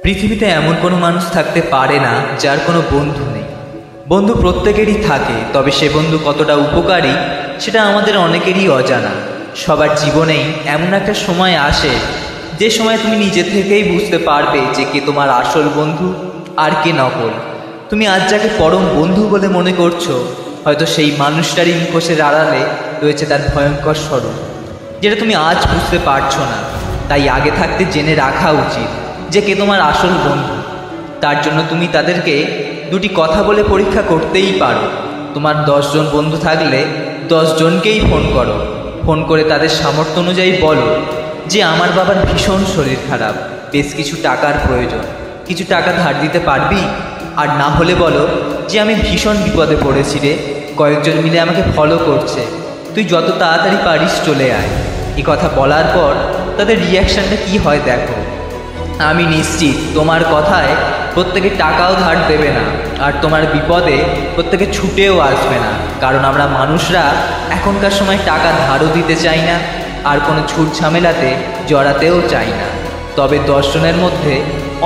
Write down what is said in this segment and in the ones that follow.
পৃথিবীতে এমন কোনো মানুষ থাকতে পারে না যার কোনো বন্ধু নেই। বন্ধু প্রত্যেকেরই থাকে, তবে সে বন্ধু কতটা উপকারী সেটা আমাদের অনেকেরই অজানা। সবার জীবনেই এমন একটা সময় আসে যে সময় তুমি নিজে থেকেই বুঝতে পারবে যে কে তোমার আসল বন্ধু আর কে নকল। তুমি আজ যাকে পরম বন্ধু বলে মনে করছো, হয়তো সেই মানুষটারই মুখোশের আড়ালে রয়েছে তার ভয়ঙ্কর স্বরূপ, যেটা তুমি আজ বুঝতে পারছো না। তাই আগে থাকতে জেনে রাখা উচিত যে কে তোমার আসল বন্ধু। তার জন্য তুমি তাদেরকে দুটি কথা বলে পরীক্ষা করতেই পারো। তোমার 10 জন বন্ধু থাকলে 10 জনকেই ফোন করো। ফোন করে তাদের সামর্থ্য অনুযায়ী বলো যে আমার বাবার ভীষণ শরীর খারাপ, বেশ কিছু টাকার প্রয়োজন, কিছু টাকা ধার দিতে পারবি? আর না হলে বলো যে আমি ভীষণ বিপদে পড়েছি রে, কয়েকজন মিলে আমাকে ফলো করছে, তুই যত তাড়াতাড়ি পারিস চলে আয়। এ কথা বলার পর তাদের রিয়াকশানটা কি হয় দেখো। আমি নিশ্চিত তোমার কথায় প্রত্যেকে টাকাও ধার দেবে না, আর তোমার বিপদে প্রত্যেকে ছুটেও আসবে না। কারণ আমরা মানুষরা এখনকার সময় টাকা ধারও দিতে চাই না, আর কোনো ছুট ঝামেলাতে জড়াতেও চাই না। তবে 10 জনের মধ্যে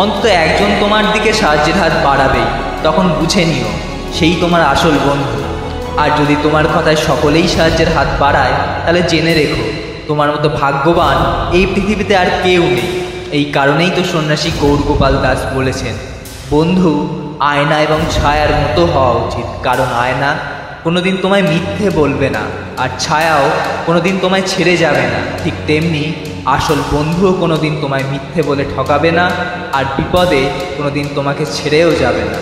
অন্তত একজন তোমার দিকে সাহায্যের হাত বাড়াবেই, তখন বুঝে নিও সেই তোমার আসল বন্ধু। আর যদি তোমার কথায় সকলেই সাহায্যের হাত বাড়ায়, তাহলে জেনে রেখো তোমার মতো ভাগ্যবান এই পৃথিবীতে আর কেউ নেই। এই কারণেই তো সন্ন্যাসী গৌরগোপাল দাস বলেছেন, বন্ধু আয়না এবং ছায়ার মতো হওয়া উচিত। কারণ আয়না কোনোদিন তোমায় মিথ্যে বলবে না, আর ছায়াও কোনোদিন তোমায় ছেড়ে যাবে না। ঠিক তেমনি আসল বন্ধুও কোনোদিন তোমায় মিথ্যে বলে ঠকাবে না, আর বিপদে কোনোদিন তোমাকে ছেড়েও যাবে না।